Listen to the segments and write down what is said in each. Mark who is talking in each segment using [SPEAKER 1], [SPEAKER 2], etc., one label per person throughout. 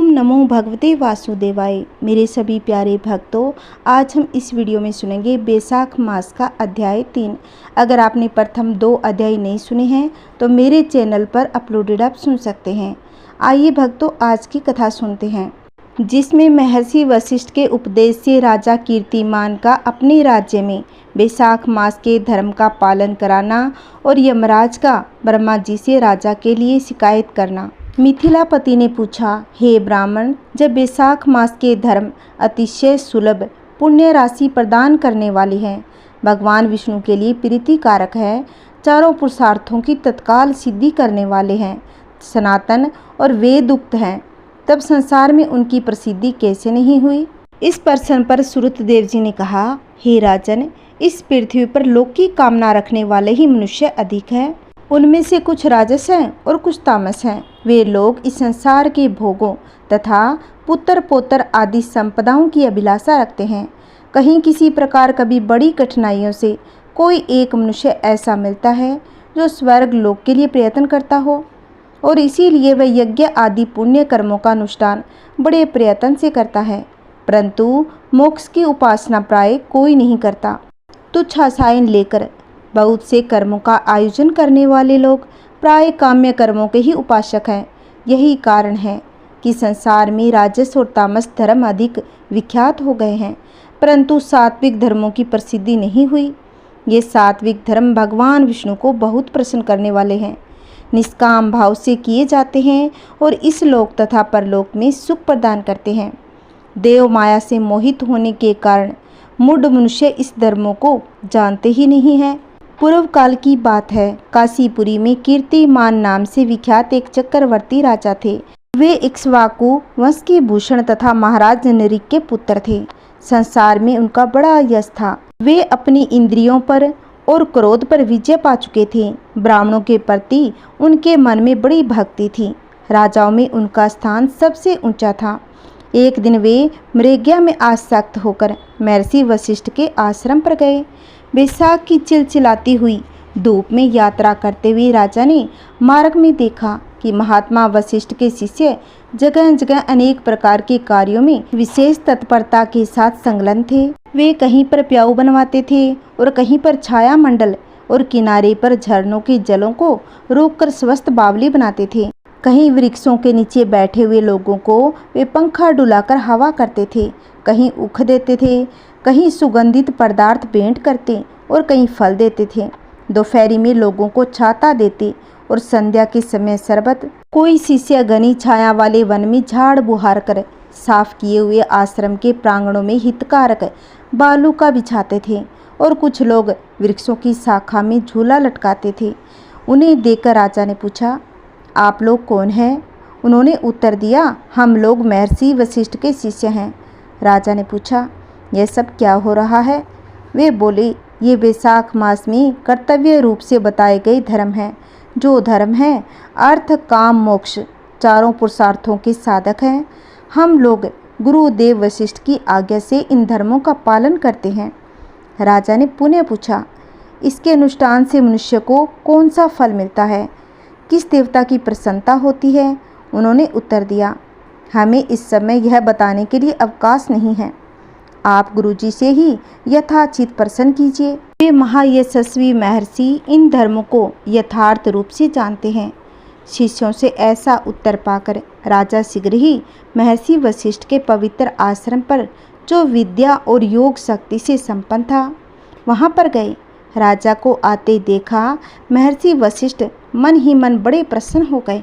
[SPEAKER 1] नमो भगवते वासुदेवाय। मेरे सभी प्यारे भक्तों, आज हम इस वीडियो में सुनेंगे बैसाख मास का अध्याय 3। अगर आपने प्रथम 2 अध्याय नहीं सुने हैं तो मेरे चैनल पर अपलोडेड आप सुन सकते हैं। आइए भक्तों, आज की कथा सुनते हैं, जिसमें महर्षि वशिष्ठ के उपदेश से राजा कीर्तिमान का अपने राज्य में बैसाख मास के धर्म का पालन कराना और यमराज का ब्रह्मा जी से राजा के लिए शिकायत करना। मिथिलापति ने पूछा, हे ब्राह्मण, जब बैसाख मास के धर्म अतिशय सुलभ पुण्य राशि प्रदान करने वाली है, भगवान विष्णु के लिए प्रीतिकारक है, चारों पुरुषार्थों की तत्काल सिद्धि करने वाले हैं, सनातन और वेदोक्त हैं, तब संसार में उनकी प्रसिद्धि कैसे नहीं हुई। इस प्रश्न पर सुरतदेव जी ने कहा, हे राजन, इस पृथ्वी पर लोक की कामना रखने वाले ही मनुष्य अधिक हैं। उनमें से कुछ राजस हैं और कुछ तामस हैं। वे लोग इस संसार के भोगों तथा पुत्र पौत्र आदि संपदाओं की अभिलाषा रखते हैं। कहीं किसी प्रकार कभी बड़ी कठिनाइयों से कोई एक मनुष्य ऐसा मिलता है जो स्वर्ग लोक के लिए प्रयत्न करता हो, और इसीलिए वह यज्ञ आदि पुण्य कर्मों का अनुष्ठान बड़े प्रयत्न से करता है, परंतु मोक्ष की उपासना प्राय कोई नहीं करता। तुच्छ आशाएं लेकर बहुत से कर्मों का आयोजन करने वाले लोग प्राय काम्य कर्मों के ही उपासक हैं। यही कारण है कि संसार में राजस और तामस धर्म अधिक विख्यात हो गए हैं, परंतु सात्विक धर्मों की प्रसिद्धि नहीं हुई। ये सात्विक धर्म भगवान विष्णु को बहुत प्रसन्न करने वाले हैं, निष्काम भाव से किए जाते हैं और इस लोक तथा परलोक में सुख प्रदान करते हैं। देव माया से मोहित होने के कारण मूढ़ मनुष्य इस धर्मों को जानते ही नहीं हैं। पूर्व काल की बात है, काशीपुरी में कीर्तिमान नाम से विख्यात एक चक्रवर्ती राजा थे। वे इक्ष्वाकु वंश के भूषण तथा महाराज नरिक के पुत्र थे। संसार में उनका बड़ा यश था। वे अपनी इंद्रियों पर और क्रोध पर विजय पा चुके थे। ब्राह्मणों के प्रति उनके मन में बड़ी भक्ति थी। राजाओं में उनका स्थान सबसे ऊंचा था। एक दिन वे मृग्या में आसक्त होकर महर्षि वशिष्ठ के आश्रम पर गए। बैसाख की चिलचिलाती हुई धूप में यात्रा करते हुए राजा ने मार्ग में देखा कि महात्मा वशिष्ठ के शिष्य जगह जगह अनेक प्रकार के कार्यों में विशेष तत्परता के साथ संलग्न थे। वे कहीं पर प्याऊ बनवाते थे और कहीं पर छाया मंडल और किनारे पर झरनों के जलों को रोककर स्वस्थ बावली बनाते थे। कहीं वृक्षों के नीचे बैठे हुए लोगों को वे पंखा डुलाकर हवा करते थे, कहीं ऊख देते थे, कहीं सुगंधित पदार्थ भेंट करते और कहीं फल देते थे। दोपहरी में लोगों को छाता देते और संध्या के समय शरबत। कोई शिष्य घनी छाया वाले वन में झाड़ बुहार कर साफ किए हुए आश्रम के प्रांगणों में हितकारक बालू का बिछाते थे और कुछ लोग वृक्षों की शाखा में झूला लटकाते थे। उन्हें देखकर राजा ने पूछा, आप लोग कौन हैं? उन्होंने उत्तर दिया, हम लोग महर्षि वशिष्ठ के शिष्य हैं। राजा ने पूछा, यह सब क्या हो रहा है? वे बोले, ये बैसाख मास में कर्तव्य रूप से बताए गए धर्म हैं। जो धर्म है अर्थ काम मोक्ष चारों पुरुषार्थों के साधक हैं। हम लोग गुरुदेव वशिष्ठ की आज्ञा से इन धर्मों का पालन करते हैं। राजा ने पुनः पूछा, इसके अनुष्ठान से मनुष्य को कौन सा फल मिलता है? किस देवता की प्रसन्नता होती है? उन्होंने उत्तर दिया, हमें इस समय यह बताने के लिए अवकाश नहीं है। आप गुरुजी से ही यथाचित प्रश्न कीजिए। वे महायशस्वी महर्षि इन धर्मों को यथार्थ रूप से जानते हैं। शिष्यों से ऐसा उत्तर पाकर राजा शीघ्र ही महर्षि वशिष्ठ के पवित्र आश्रम पर, जो विद्या और योग शक्ति से संपन्न था, वहाँ पर गए। राजा को आते देखा महर्षि वशिष्ठ मन ही मन बड़े प्रसन्न हो गए।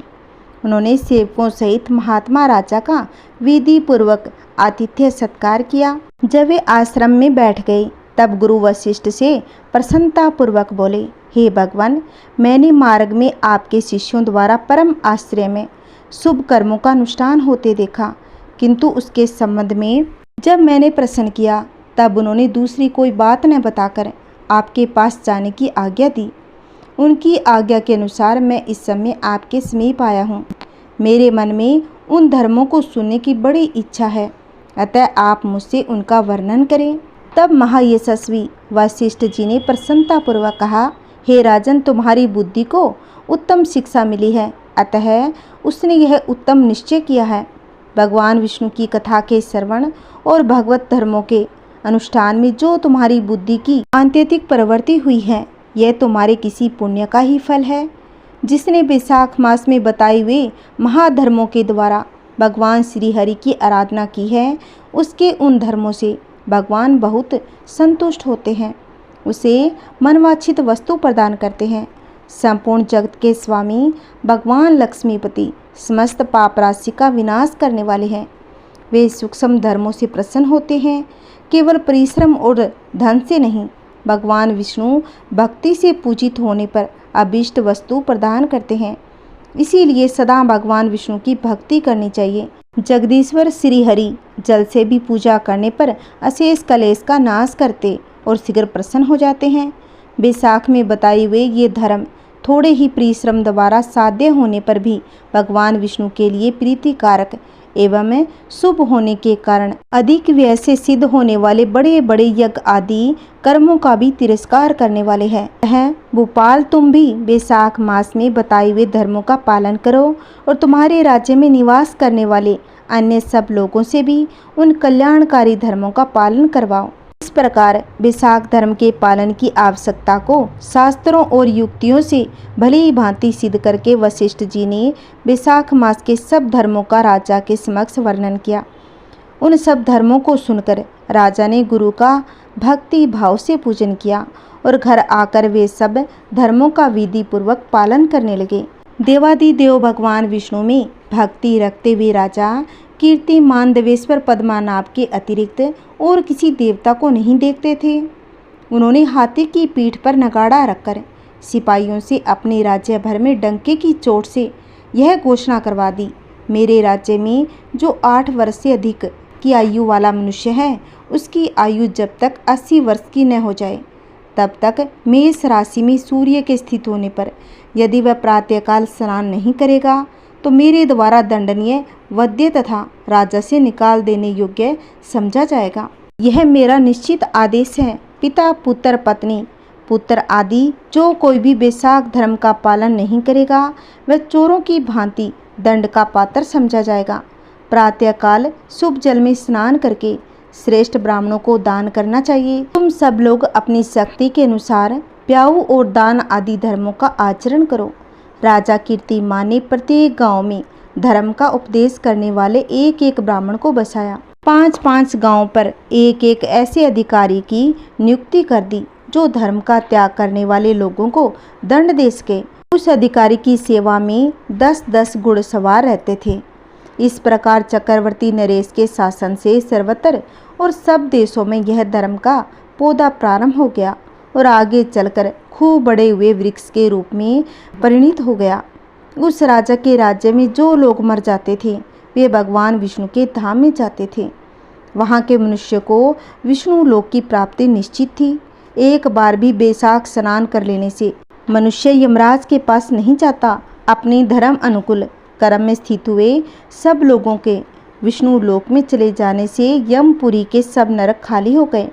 [SPEAKER 1] उन्होंने सेवकों सहित महात्मा राजा का विधि पूर्वक आतिथ्य सत्कार किया। जब वे आश्रम में बैठ गए तब गुरु वशिष्ठ से प्रसन्नता पूर्वक बोले, हे भगवान, मैंने मार्ग में आपके शिष्यों द्वारा परम आश्रय में शुभ कर्मों का अनुष्ठान होते देखा, किंतु उसके संबंध में जब मैंने प्रश्न किया तब उन्होंने दूसरी कोई बात न बताकर आपके पास जाने की आज्ञा दी। उनकी आज्ञा के अनुसार मैं इस समय आपके समीप आया हूँ। मेरे मन में उन धर्मों को सुनने की बड़ी इच्छा है, अतः आप मुझसे उनका वर्णन करें। तब महायशस्वी वशिष्ठ जी ने प्रसन्नतापूर्वक कहा, हे राजन, तुम्हारी बुद्धि को उत्तम शिक्षा मिली है, अतः उसने यह उत्तम निश्चय किया है भगवान विष्णु की कथा के श्रवण और भगवत धर्मों के अनुष्ठान में जो तुम्हारी बुद्धि की आंतरिक प्रवृत्ति हुई है, यह तुम्हारे किसी पुण्य का ही फल है। जिसने बैसाख मास में बताए हुए महाधर्मों के द्वारा भगवान श्री हरि की आराधना की है, उसके उन धर्मों से भगवान बहुत संतुष्ट होते हैं, उसे मनवांछित वस्तु प्रदान करते हैं। संपूर्ण जगत के स्वामी भगवान लक्ष्मीपति समस्त पाप राशि का विनाश करने वाले हैं। वे सूक्ष्म धर्मों से प्रसन्न होते हैं, केवल परिश्रम और धन से नहीं। भगवान विष्णु भक्ति से पूजित होने पर अभीष्ट वस्तु प्रदान करते हैं, इसीलिए सदा भगवान विष्णु की भक्ति करनी चाहिए। जगदीश्वर श्री हरि जल से भी पूजा करने पर अशेष कलेश का नाश करते और शीघ्र प्रसन्न हो जाते हैं। बैसाख में बताए हुए ये धर्म थोड़े ही परिश्रम द्वारा साध्य होने पर भी भगवान विष्णु के लिए प्रीतिकारक एवं शुभ होने के कारण अधिक व्यय से सिद्ध होने वाले बड़े बड़े यज्ञ आदि कर्मों का भी तिरस्कार करने वाले हैं। भोपाल, तुम भी बैसाख मास में बताए हुए धर्मों का पालन करो और तुम्हारे राज्य में निवास करने वाले अन्य सब लोगों से भी उन कल्याणकारी धर्मों का पालन करवाओ। इस प्रकार बैसाख धर्म के पालन की आवश्यकता को शास्त्रों और युक्तियों से भली भांति सिद्ध करके वशिष्ठ जी ने बैसाख मास के सब धर्मों का राजा के समक्ष वर्णन किया। उन सब धर्मों को सुनकर राजा ने गुरु का भक्ति भाव से पूजन किया और घर आकर वे सब धर्मों का विधि पूर्वक पालन करने लगे। देवादिदेव भगवान विष्णु में भक्ति रखते हुए राजा कीर्तिमान देवेश्वर पद्मनाभ के अतिरिक्त और किसी देवता को नहीं देखते थे। उन्होंने हाथी की पीठ पर नगाड़ा रखकर सिपाहियों से अपने राज्य भर में डंके की चोट से यह घोषणा करवा दी, मेरे राज्य में जो 8 वर्ष से अधिक की आयु वाला मनुष्य है, उसकी आयु जब तक 80 वर्ष की न हो जाए तब तक मेष राशि में सूर्य के स्थित होने पर यदि वह प्रातःकाल स्नान नहीं करेगा तो मेरे द्वारा दंडनीय, वध्य तथा राजा से निकाल देने योग्य समझा जाएगा। यह मेरा निश्चित आदेश है। पिता, पुत्र, पत्नी, पुत्र आदि जो कोई भी बैसाख धर्म का पालन नहीं करेगा वह चोरों की भांति दंड का पात्र समझा जाएगा। प्रातःकाल शुभ जल में स्नान करके श्रेष्ठ ब्राह्मणों को दान करना चाहिए। तुम सब लोग अपनी शक्ति के अनुसार प्याऊ और दान आदि धर्मों का आचरण करो। राजा कीर्तिमान ने प्रत्येक गांव में धर्म का उपदेश करने वाले एक एक ब्राह्मण को बसाया। 5-5 गांव पर एक एक ऐसे अधिकारी की नियुक्ति कर दी जो धर्म का त्याग करने वाले लोगों को दंड दे सके। उस अधिकारी की सेवा में 10-10 घुड़सवार रहते थे। इस प्रकार चक्रवर्ती नरेश के शासन से सर्वत्र और सब देशों में यह धर्म का पौधा प्रारंभ हो गया और आगे चलकर खूब बड़े हुए वृक्ष के रूप में परिणित हो गया। उस राजा के राज्य में जो लोग मर जाते थे वे भगवान विष्णु के धाम में जाते थे। वहाँ के मनुष्य को विष्णु लोक की प्राप्ति निश्चित थी। एक बार भी बैसाख स्नान कर लेने से मनुष्य यमराज के पास नहीं जाता। अपने धर्म अनुकूल कर्म में स्थित हुए सब लोगों के विष्णु लोक में चले जाने से यमपुरी के सब नरक खाली हो गए।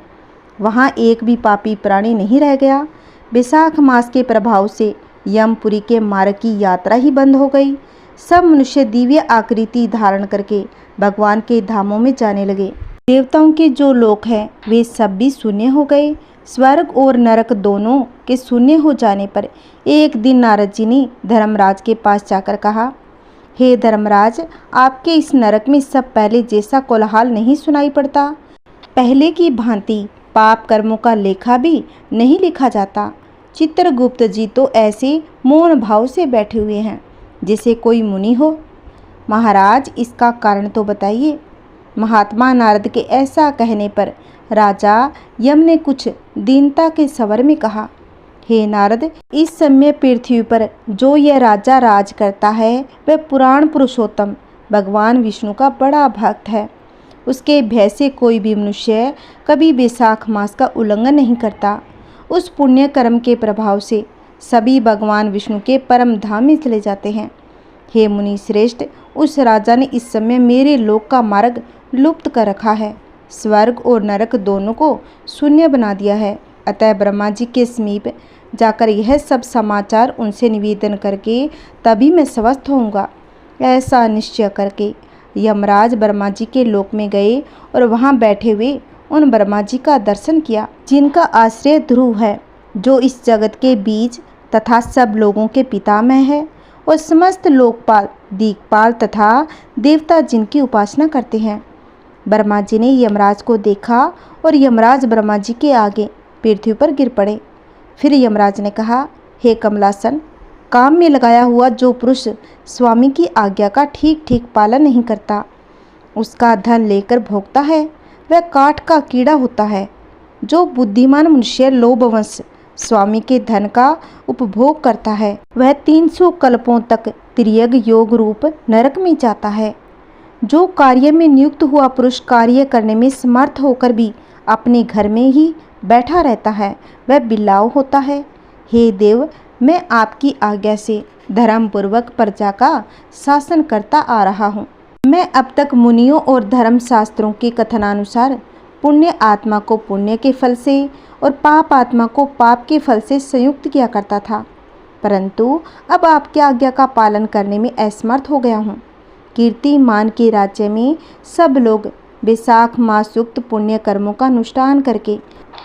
[SPEAKER 1] वहाँ एक भी पापी प्राणी नहीं रह गया। बैसाख मास के प्रभाव से यमपुरी के मार्ग की यात्रा ही बंद हो गई। सब मनुष्य दिव्य आकृति धारण करके भगवान के धामों में जाने लगे। देवताओं के जो लोक हैं वे सब भी शून्य हो गए। स्वर्ग और नरक दोनों के शून्य हो जाने पर एक दिन नारद जी ने धर्मराज के पास जाकर कहा, हे धर्मराज, आपके इस नरक में सब पहले जैसा कोलाहल नहीं सुनाई पड़ता। पहले की भांति पाप कर्मों का लेखा भी नहीं लिखा जाता। चित्रगुप्त जी तो ऐसे मौन भाव से बैठे हुए हैं जैसे कोई मुनि हो। महाराज, इसका कारण तो बताइए। महात्मा नारद के ऐसा कहने पर राजा यम ने कुछ दीनता के स्वर में कहा, हे नारद, इस समय पृथ्वी पर जो यह राजा राज करता है वह पुराण पुरुषोत्तम भगवान विष्णु का बड़ा भक्त है। उसके भय से कोई भी मनुष्य कभी बैसाख मास का उल्लंघन नहीं करता। उस पुण्य कर्म के प्रभाव से सभी भगवान विष्णु के परम धाम में चले जाते हैं। हे मुनि श्रेष्ठ, उस राजा ने इस समय मेरे लोक का मार्ग लुप्त कर रखा है। स्वर्ग और नरक दोनों को शून्य बना दिया है। अतः ब्रह्मा जी के समीप जाकर यह सब समाचार उनसे निवेदन करके तभी मैं स्वस्थ होऊंगा। ऐसा निश्चय करके यमराज ब्रह्मा जी के लोक में गए और वहां बैठे हुए उन ब्रह्मा जी का दर्शन किया, जिनका आश्रय ध्रुव है, जो इस जगत के बीज तथा सब लोगों के पितामह है और समस्त लोकपाल, दिक्पाल तथा देवता जिनकी उपासना करते हैं। ब्रह्मा जी ने यमराज को देखा और यमराज ब्रह्मा जी के आगे पृथ्वी पर गिर पड़े। फिर यमराज ने कहा, हे कमलासन, काम में लगाया हुआ जो पुरुष स्वामी की आज्ञा का ठीक ठीक पालन नहीं करता, उसका धन लेकर भोगता है, वह काठ का कीड़ा होता है। जो बुद्धिमान मनुष्य लोभवश स्वामी के धन का उपभोग करता है, वह 300 कल्पों तक त्रियग योग रूप नरक में जाता है। जो कार्य में नियुक्त हुआ पुरुष कार्य करने में समर्थ होकर भी अपने घर में ही बैठा रहता है, वह बिल्लाव होता है। हे देव, मैं आपकी आज्ञा से धर्मपूर्वक प्रजा का शासन करता आ रहा हूँ। मैं अब तक मुनियों और धर्म शास्त्रों के कथनानुसार पुण्य आत्मा को पुण्य के फल से और पाप आत्मा को पाप के फल से संयुक्त किया करता था, परंतु अब आपकी आज्ञा का पालन करने में असमर्थ हो गया हूँ। कीर्तिमान के राज्य में सब लोग बैसाख मास युक्त पुण्य कर्मों का अनुष्ठान करके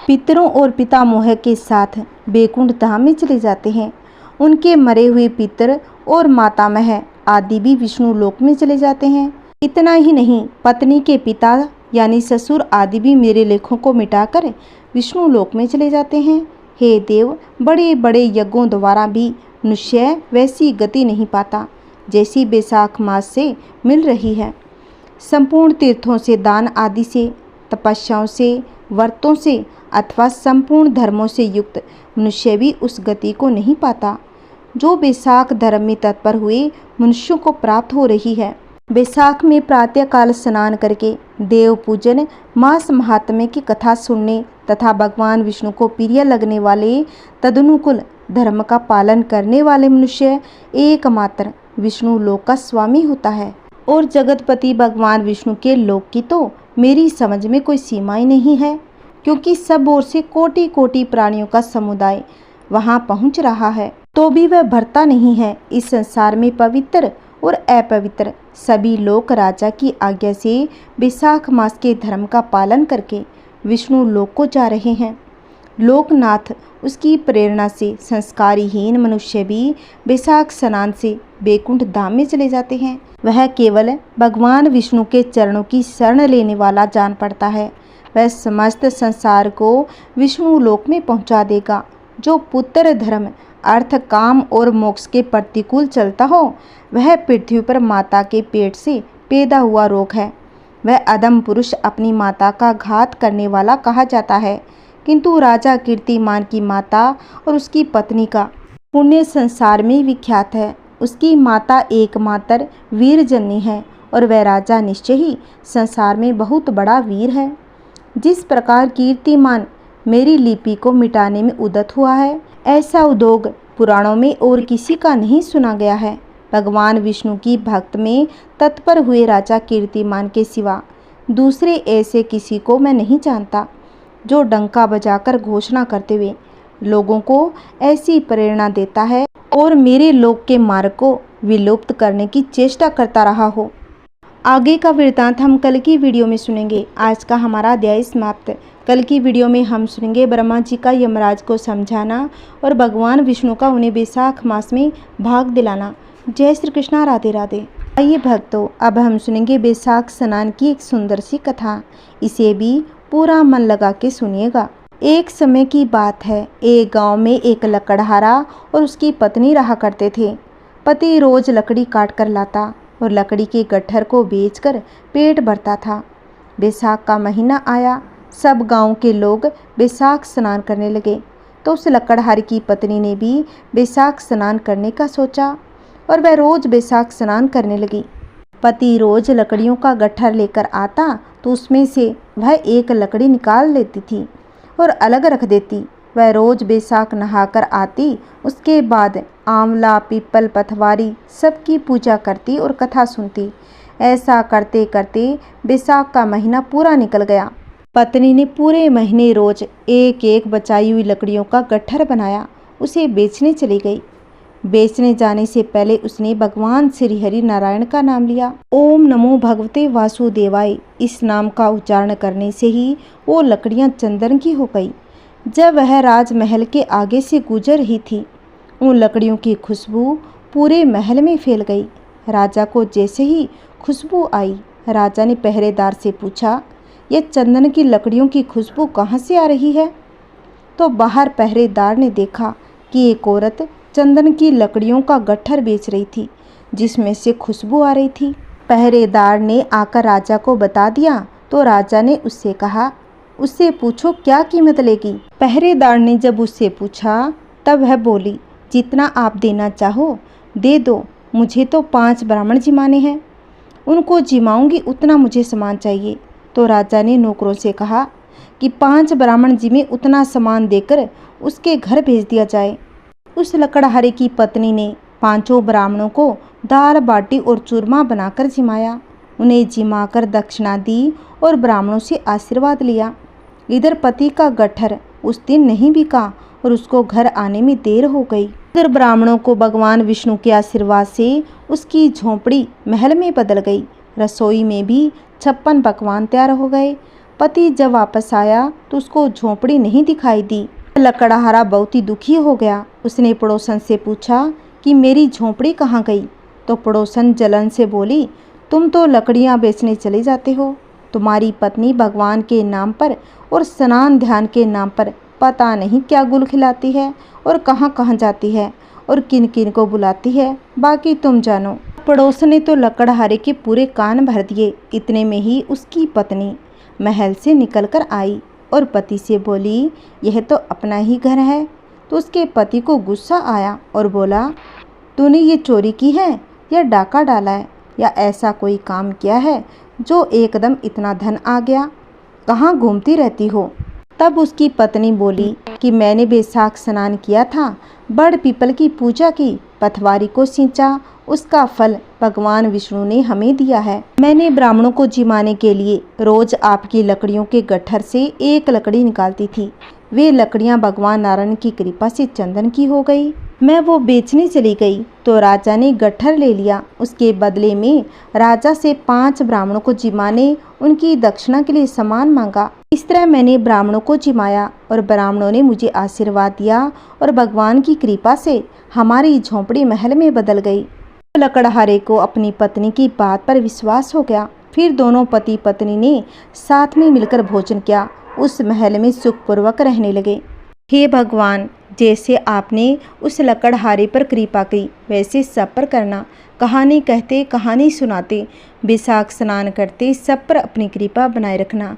[SPEAKER 1] पितरों और पितामह के साथ बैकुंठ धाम में चले जाते हैं। उनके मरे हुए पितर और मातामह आदि भी विष्णु लोक में चले जाते हैं। इतना ही नहीं, पत्नी के पिता यानी ससुर आदि भी मेरे लेखों को मिटाकर विष्णु लोक में चले जाते हैं। हे देव, बड़े बड़े यज्ञों द्वारा भी मनुष्य वैसी गति नहीं पाता जैसी बैसाख मास से मिल रही है। संपूर्ण तीर्थों से, दान आदि से, तपस्याओं से, व्रतों से अथवा संपूर्ण धर्मों से युक्त मनुष्य भी उस गति को नहीं पाता जो बैसाख धर्म में तत्पर हुए मनुष्यों को प्राप्त हो रही है। बैसाख में प्रातःकाल स्नान करके देव पूजन, मास महात्म्य की कथा सुनने तथा भगवान विष्णु को प्रिय लगने वाले तदनुकूल धर्म का पालन करने वाले मनुष्य एकमात्र विष्णु लोक का स्वामी होता है। और जगतपति भगवान विष्णु के लोक की तो मेरी समझ में कोई सीमा ही नहीं है, क्योंकि सब ओर से कोटि कोटि प्राणियों का समुदाय वहां पहुंच रहा है, तो भी वह भरता नहीं है। इस संसार में पवित्र और अपवित्र सभी लोग राजा की आज्ञा से बैसाख मास के धर्म का पालन करके विष्णु लोक को जा रहे हैं। लोकनाथ उसकी प्रेरणा से संस्कारहीन मनुष्य भी बैसाख स्नान से बैकुंठ धाम में चले जाते हैं। वह केवल भगवान विष्णु के चरणों की शरण लेने वाला जान पड़ता है। वह समस्त संसार को विष्णु लोक में पहुंचा देगा। जो पुत्र धर्म, अर्थ, काम और मोक्ष के प्रतिकूल चलता हो, वह पृथ्वी पर माता के पेट से पैदा हुआ रोग है। वह अधम पुरुष अपनी माता का घात करने वाला कहा जाता है, किंतु राजा कीर्तिमान की माता और उसकी पत्नी का पुण्य संसार में विख्यात है। उसकी माता एकमात्र वीर जननी है और वह राजा निश्चय ही संसार में बहुत बड़ा वीर है। जिस प्रकार कीर्तिमान मेरी लिपि को मिटाने में उद्यत हुआ है, ऐसा उद्योग पुराणों में और किसी का नहीं सुना गया है। भगवान विष्णु की भक्त में तत्पर हुए राजा कीर्तिमान के सिवा दूसरे ऐसे किसी को मैं नहीं जानता, जो डंका बजाकर घोषणा करते हुए लोगों को ऐसी प्रेरणा देता है और मेरे लोक के मार्ग को विलुप्त करने की चेष्टा करता रहा हो। आगे का वृत्तांत हम कल की वीडियो में सुनेंगे। आज का हमारा अध्याय समाप्त। कल की वीडियो में हम सुनेंगे ब्रह्मा जी का यमराज को समझाना और भगवान विष्णु का उन्हें बैसाख मास में भाग दिलाना। जय श्री कृष्णा, राधे राधे। आइए भक्तों, अब हम सुनेंगे बैसाख स्नान की एक सुंदर सी कथा। इसे भी पूरा मन लगा के सुनिएगा। एक समय की बात है, एक गांव में एक लकड़हारा और उसकी पत्नी रहा करते थे। पति रोज लकड़ी काट कर लाता और लकड़ी के गट्ठर को बेचकर पेट भरता था। बैसाख का महीना आया, सब गांव के लोग बैसाख स्नान करने लगे, तो उस लकड़हारे की पत्नी ने भी बैसाख स्नान करने का सोचा और वह रोज बैसाख स्नान करने लगी। पति रोज लकड़ियों का गट्ठर लेकर आता तो उसमें से वह एक लकड़ी निकाल लेती थी और अलग रख देती। वह रोज बैसाख नहाकर आती, उसके बाद आंवला, पीपल, पथवारी सबकी पूजा करती और कथा सुनती। ऐसा करते करते बैसाख का महीना पूरा निकल गया। पत्नी ने पूरे महीने रोज एक एक बचाई हुई लकड़ियों का गट्ठर बनाया, उसे बेचने चली गई। बेचने जाने से पहले उसने भगवान श्री हरि नारायण का नाम लिया। ओम नमो भगवते वासुदेवाय, इस नाम का उच्चारण करने से ही वो लकड़ियां चंदन की हो गई। जब वह राजमहल के आगे से गुजर रही थी, उन लकड़ियों की खुशबू पूरे महल में फैल गई। राजा को जैसे ही खुशबू आई, राजा ने पहरेदार से पूछा, यह चंदन की लकड़ियों की खुशबू कहाँ से आ रही है? तो बाहर पहरेदार ने देखा कि एक औरत चंदन की लकड़ियों का गट्ठर बेच रही थी, जिसमें से खुशबू आ रही थी। पहरेदार ने आकर राजा को बता दिया तो राजा ने उससे कहा, उससे पूछो क्या कीमत लेगी। पहरेदार ने जब उससे पूछा तब वह बोली, जितना आप देना चाहो दे दो, मुझे तो 5 ब्राह्मण जिमाने हैं, उनको जिमाऊंगी उतना मुझे सामान चाहिए। तो राजा ने नौकरों से कहा कि 5 ब्राह्मण जिमे उतना सामान देकर उसके घर भेज दिया जाए। उस लकड़हारे की पत्नी ने 5 ब्राह्मणों को दाल बाटी और चूरमा बनाकर जिमाया, उन्हें जिमाकर दक्षिणा दी और ब्राह्मणों से आशीर्वाद लिया। इधर पति का गट्ठर उस दिन नहीं बिका और उसको घर आने में देर हो गई। इधर ब्राह्मणों को भगवान विष्णु के आशीर्वाद से उसकी झोंपड़ी महल में बदल गई। रसोई में भी 56 पकवान तैयार हो गए। पति जब वापस आया तो उसको झोंपड़ी नहीं दिखाई दी। लकड़हारा बहुत ही दुखी हो गया। उसने पड़ोसन से पूछा कि मेरी झोंपड़ी कहाँ गई? तो पड़ोसन जलन से बोली, तुम तो लकड़ियाँ बेचने चले जाते हो, तुम्हारी पत्नी भगवान के नाम पर और स्नान ध्यान के नाम पर पता नहीं क्या गुल खिलाती है और कहाँ कहाँ जाती है और किन किन को बुलाती है, बाकी तुम जानो। पड़ोसन ने तो लकड़हारे के पूरे कान भर दिए। इतने में ही उसकी पत्नी महल से निकलकर आई और पति से बोली, यह तो अपना ही घर है। तो उसके पति को गुस्सा आया और बोला, तूने ये चोरी की है या डाका डाला है या ऐसा कोई काम किया है जो एकदम इतना धन आ गया? कहाँ घूमती रहती हो? तब उसकी पत्नी बोली कि मैंने बैसाख स्नान किया था, बड़ पीपल की पूजा की, पथवारी को सींचा, उसका फल भगवान विष्णु ने हमें दिया है। मैंने ब्राह्मणों को जिमाने के लिए रोज आपकी लकड़ियों के गट्ठर से एक लकड़ी निकालती थी। वे लकड़ियां भगवान नारायण की कृपा से चंदन की हो गई। मैं वो बेचने चली गई तो राजा ने गट्ठर ले लिया। उसके बदले में राजा से 5 ब्राह्मणों को जिमाने उनकी दक्षिणा के लिए सामान मांगा। इस तरह मैंने ब्राह्मणों को जिमाया और ब्राह्मणों ने मुझे आशीर्वाद दिया और भगवान की कृपा से हमारी झोंपड़ी महल में बदल गई। लकड़हारे को अपनी पत्नी की बात पर विश्वास हो गया। फिर दोनों पति पत्नी ने साथ में मिलकर भोजन किया, उस महल में सुखपूर्वक रहने लगे। हे भगवान, जैसे आपने उस लकड़हारे पर कृपा की वैसे सब पर करना। कहानी कहते, कहानी सुनाते, बैसाख स्नान करते सब पर अपनी कृपा बनाए रखना।